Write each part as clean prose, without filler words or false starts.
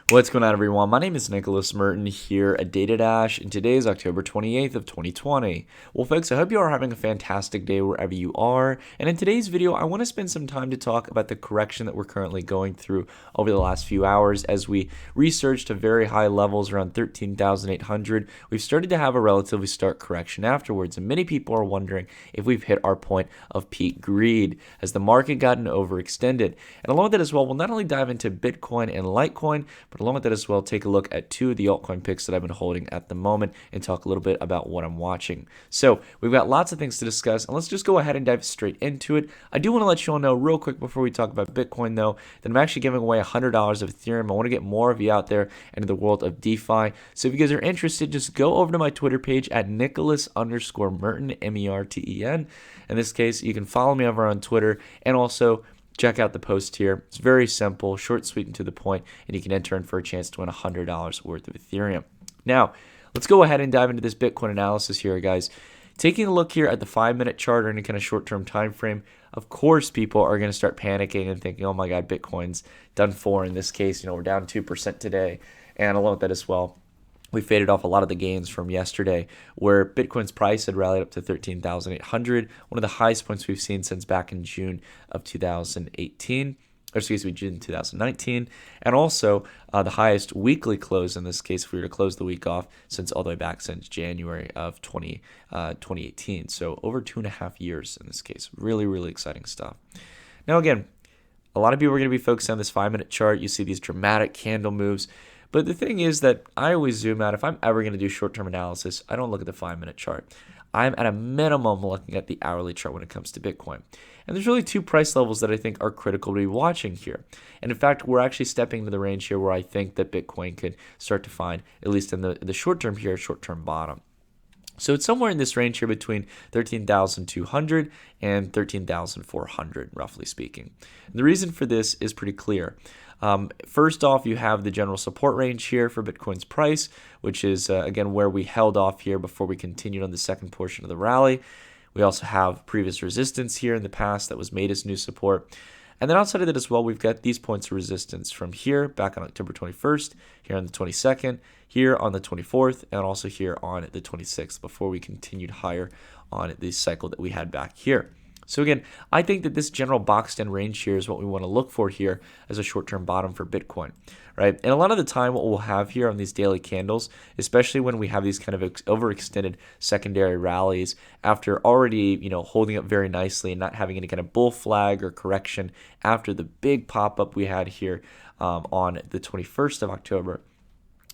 What's going on, everyone? My name is Nicholas Merton here at Data Dash, and today is October 28th of 2020. Well, folks, I hope you are having a fantastic day wherever you are, and in today's video, I want to spend some time to talk about the correction that we're currently going through over the last few hours as we researched to very high levels around 13,800. We've started to have a relatively stark correction afterwards, and many people are wondering if we've hit our point of peak greed as the market gotten overextended. And along with that as well, we'll not only dive into Bitcoin and Litecoin, but along with that as well, take a look at two of the altcoin picks that I've been holding at the moment and talk a little bit about what I'm watching. So we've got lots of things to discuss, and let's just go ahead and dive straight into it. I do want to let you all know real quick before we talk about Bitcoin, though, that I'm actually giving away $100 of Ethereum. I want to get more of you out there into the world of DeFi. So if you guys are interested, just go over to my Twitter page at Nicholas_Merton, M-E-R-T-E-N. In this case, you can follow me over on Twitter and also check out the post here. It's very simple, short, sweet, and to the point, and you can enter in for a chance to win $100 worth of Ethereum. Now, let's go ahead and dive into this Bitcoin analysis here, guys. Taking a look here at the 5-minute chart or any kind of short-term time frame, of course, people are going to start panicking and thinking, oh my God, Bitcoin's done for. In this case, we're down 2% today, and along with that as well, we faded off a lot of the gains from yesterday where Bitcoin's price had rallied up to 13,800, one of the highest points we've seen since back in June of 2018, or excuse me, June 2019, and also the highest weekly close in this case if we were to close the week off since all the way back since January of 2018. So over 2.5 years in this case. Really, really exciting stuff. Now again, a lot of people are going to be focused on this 5-minute chart. You see these dramatic candle moves. But the thing is that I always zoom out. If I'm ever going to do short-term analysis, I don't look at the 5-minute chart. I'm at a minimum looking at the hourly chart when it comes to Bitcoin. And there's really two price levels that I think are critical to be watching here. And in fact, we're actually stepping into the range here where I think that Bitcoin could start to find, at least in the short term here, short-term bottom. So it's somewhere in this range here between 13,200 and 13,400, roughly speaking. And the reason for this is pretty clear. First off, you have the general support range here for Bitcoin's price, which is, again, where we held off here before we continued on the second portion of the rally. We also have previous resistance here in the past that was made as new support. And then outside of that as well, we've got these points of resistance from here back on October 21st, here on the 22nd, here on the 24th, and also here on the 26th before we continued higher on the cycle that we had back here. So again, I think that this general boxed-in range here is what we want to look for here as a short-term bottom for Bitcoin, right? And a lot of the time what we'll have here on these daily candles, especially when we have these kind of overextended secondary rallies after already, holding up very nicely and not having any kind of bull flag or correction after the big pop-up we had here on the 21st of October,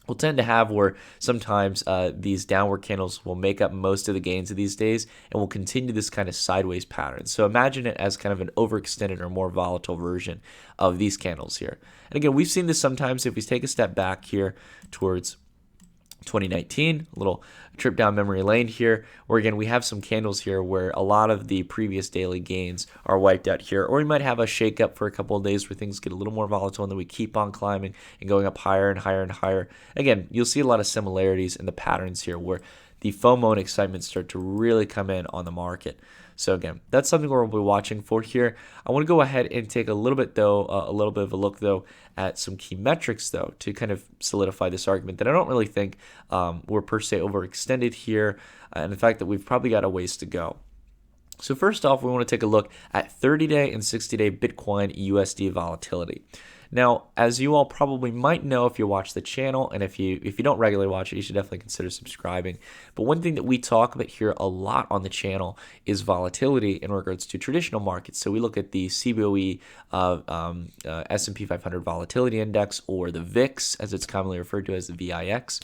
we'll tend to have where sometimes these downward candles will make up most of the gains of these days and will continue this kind of sideways pattern. So imagine it as kind of an overextended or more volatile version of these candles here. And again, we've seen this sometimes if we take a step back here towards 2019, a little trip down memory lane here, where again we have some candles here where a lot of the previous daily gains are wiped out here, or we might have a shake up for a couple of days where things get a little more volatile and then we keep on climbing and going up higher and higher and higher. Again, you'll see a lot of similarities in the patterns here where the FOMO and excitement start to really come in on the market. So again, that's something we'll be watching for here. I want to go ahead and take a little bit of a look though at some key metrics though to kind of solidify this argument that I don't really think we're per se overextended here, and the fact that we've probably got a ways to go. So first off, we want to take a look at 30-day and 60-day Bitcoin USD volatility. Now, as you all probably might know if you watch the channel, and if you don't regularly watch it, you should definitely consider subscribing. But one thing that we talk about here a lot on the channel is volatility in regards to traditional markets. So we look at the CBOE S&P 500 Volatility Index, or the VIX, as it's commonly referred to as the VIX.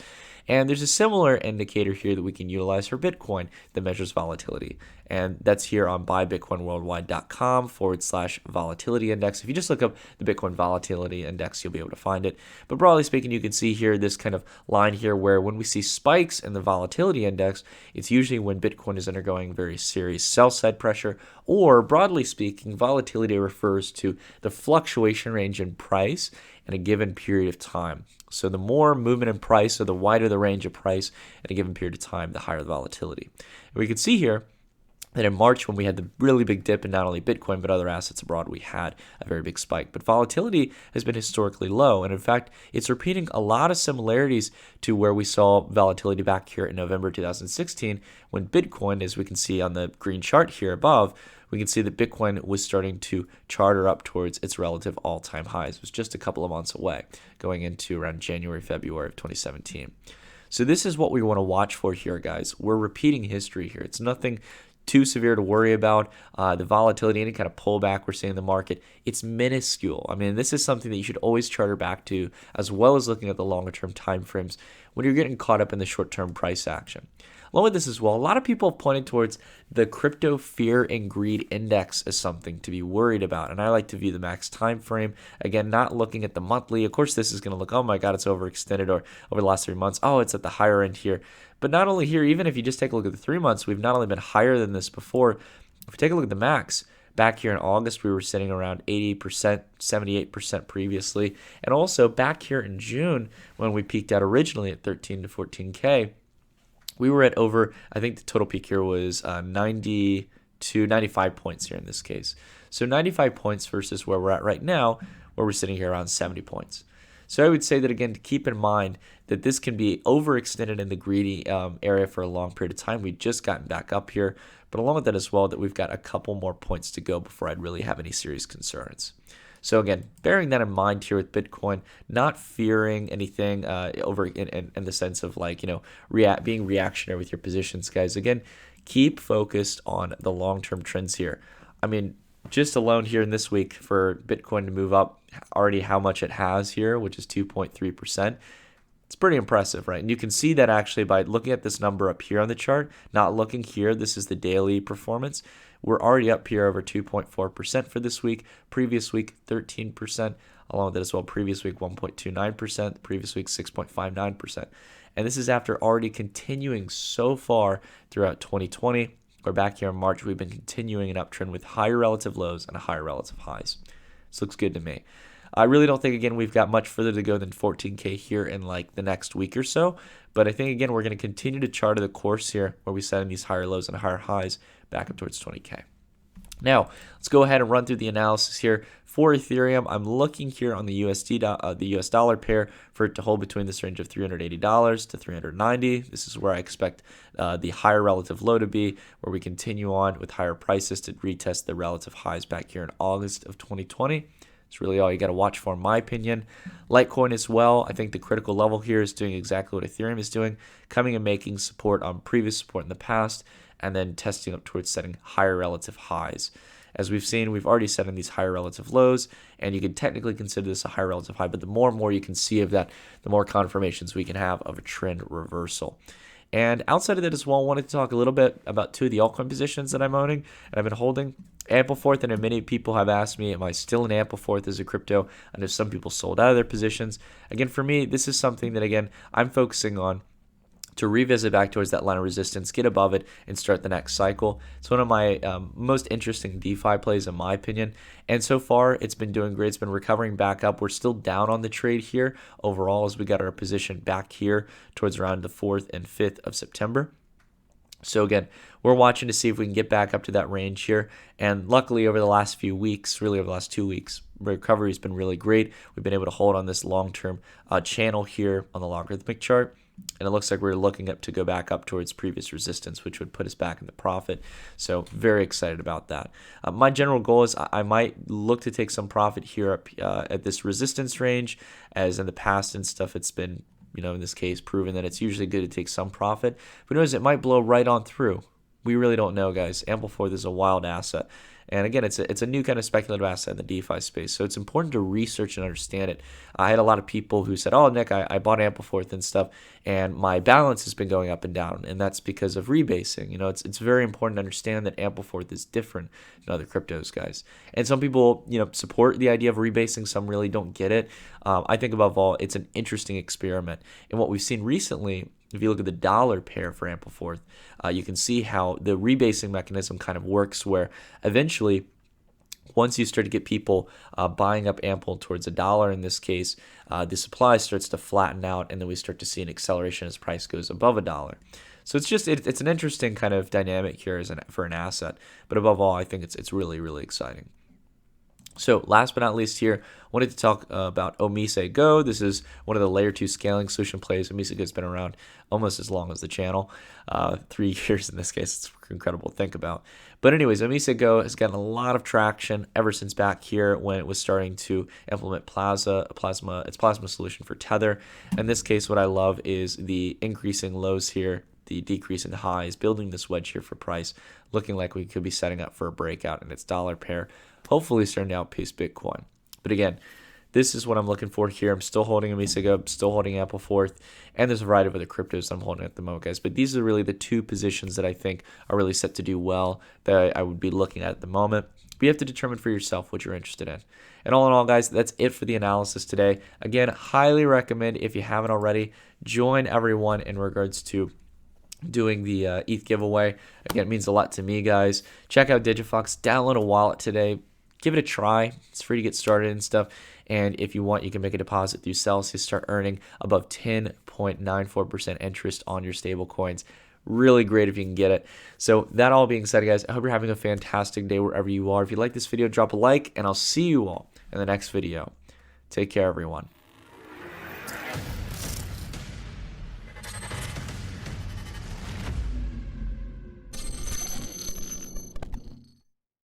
And there's a similar indicator here that we can utilize for Bitcoin that measures volatility. And that's here on buybitcoinworldwide.com/volatility index. If you just look up the Bitcoin volatility index, you'll be able to find it. But broadly speaking, you can see here this kind of line here where when we see spikes in the volatility index, it's usually when Bitcoin is undergoing very serious sell-side pressure, or broadly speaking, volatility refers to the fluctuation range in price in a given period of time. So the more movement in price, or the wider the range of price in a given period of time, the higher the volatility. And we can see here And in March, when we had the really big dip in not only Bitcoin, but other assets abroad, we had a very big spike. But volatility has been historically low. And in fact, it's repeating a lot of similarities to where we saw volatility back here in November 2016, when Bitcoin, as we can see on the green chart here above, we can see that Bitcoin was starting to charter up towards its relative all-time highs. It was just a couple of months away, going into around January, February of 2017. So this is what we want to watch for here, guys. We're repeating history here. It's nothing too severe to worry about. The volatility, any kind of pullback we're seeing in the market, it's minuscule. I mean, this is something that you should always charter back to, as well as looking at the longer term time frames when you're getting caught up in the short term price action. Along with this as well, a lot of people have pointed towards the crypto fear and greed index as something to be worried about. And I like to view the max time frame. Again, not looking at the monthly. Of course, this is going to look, oh my God, it's overextended, or over the last 3 months, oh, it's at the higher end here. But not only here, even if you just take a look at the 3 months, we've not only been higher than this before. If we take a look at the max, back here in August, we were sitting around 80%, 78% previously. And also back here in June, when we peaked out originally at 13 to 14K, we were at over, I think the total peak here was 90 to 95 points here in this case. So 95 points versus where we're at right now, where we're sitting here around 70 points. So I would say that, again, to keep in mind that this can be overextended in the greedy area for a long period of time. We've just gotten back up here, but along with that as well, that we've got a couple more points to go before I'd really have any serious concerns. So again, bearing that in mind here with Bitcoin, not fearing anything over in the sense of, like, you know, being reactionary with your positions, guys. Again, keep focused on the long-term trends here. I mean, just alone here in this week for Bitcoin to move up already how much it has here, which is 2.3%. It's pretty impressive, right? And you can see that actually by looking at this number up here on the chart, not looking here. This is the daily performance. We're already up here over 2.4% for this week. Previous week, 13%. Along with that as well, previous week, 1.29%. Previous week, 6.59%. And this is after already continuing so far throughout 2020. We're back here in March. We've been continuing an uptrend with higher relative lows and higher relative highs. This looks good to me. I really don't think, again, we've got much further to go than 14K here in like the next week or so. But I think, again, we're going to continue to chart the course here where we set in these higher lows and higher highs back up towards 20K. Now, let's go ahead and run through the analysis here. For Ethereum, I'm looking here on the the US dollar pair for it to hold between this range of $380 to $390. This is where I expect the higher relative low to be, where we continue on with higher prices to retest the relative highs back here in August of 2020. It's really all you got to watch for, in my opinion. Litecoin as well. I think the critical level here is doing exactly what Ethereum is doing, coming and making support on previous support in the past, and then testing up towards setting higher relative highs. As we've seen, we've already set in these higher relative lows, and you could technically consider this a higher relative high, but the more and more you can see of that, the more confirmations we can have of a trend reversal. And outside of that as well, I wanted to talk a little bit about two of the altcoin positions that I'm owning and I've been holding. Ampleforth, and many people have asked me, am I still in Ampleforth as a crypto? I know some people sold out of their positions. Again, for me, this is something that, again, I'm focusing on to revisit back towards that line of resistance, get above it, and start the next cycle. It's one of my most interesting DeFi plays, in my opinion. And so far, it's been doing great. It's been recovering back up. We're still down on the trade here overall as we got our position back here towards around the 4th and 5th of September. So again, we're watching to see if we can get back up to that range here. And luckily, over the last few weeks, really over the last 2 weeks, recovery has been really great. We've been able to hold on this long-term channel here on the logarithmic chart. And it looks like we're looking up to go back up towards previous resistance, which would put us back in the profit. So very excited about that. My general goal is I might look to take some profit here up at this resistance range, as in the past and stuff, it's been, you know, in this case, proven that it's usually good to take some profit. But notice it might blow right on through. We really don't know, guys. Ampleforth is a wild asset. And again, it's a new kind of speculative asset in the DeFi space. So it's important to research and understand it. I had a lot of people who said, oh, Nick, I bought Ampleforth and stuff, and my balance has been going up and down. And that's because of rebasing. You know, it's very important to understand that Ampleforth is different than other cryptos, guys. And some people, you know, support the idea of rebasing. Some really don't get it. I think above all, it's an interesting experiment. And what we've seen recently, if you look at the dollar pair for Ampleforth, you can see how the rebasing mechanism kind of works, where eventually, once you start to get people buying up Ample towards $1 in this case, the supply starts to flatten out, and then we start to see an acceleration as price goes above $1. So it's an interesting kind of dynamic here for an asset. But above all, I think it's really, really exciting. So last but not least here, wanted to talk about OmiseGO. This is one of the layer 2 scaling solution plays. OmiseGO has been around almost as long as the channel, 3 years in this case. It's incredible to think about. But anyways, OmiseGO has gotten a lot of traction ever since back here when it was starting to implement its plasma solution for Tether. In this case, what I love is the increasing lows here, the decrease in highs, building this wedge here for price, looking like we could be setting up for a breakout in its dollar pair, hopefully starting to outpace Bitcoin. But again, this is what I'm looking for here. I'm still holding OmiseGO, I'm still holding Ampleforth, and there's a variety of other cryptos I'm holding at the moment, guys. But these are really the 2 positions that I think are really set to do well that I would be looking at the moment. But you have to determine for yourself what you're interested in. And all in all, guys, that's it for the analysis today. Again, highly recommend, if you haven't already, join everyone in regards to doing the ETH giveaway. Again, it means a lot to me, guys. Check out Digifox, download a wallet today, give it a try. It's free to get started and stuff. And if you want, you can make a deposit through Celsius, start earning above 10.94% interest on your stable coins. Really great if you can get it. So that all being said, guys, I hope you're having a fantastic day wherever you are. If you like this video, drop a like, and I'll see you all in the next video. Take care, everyone.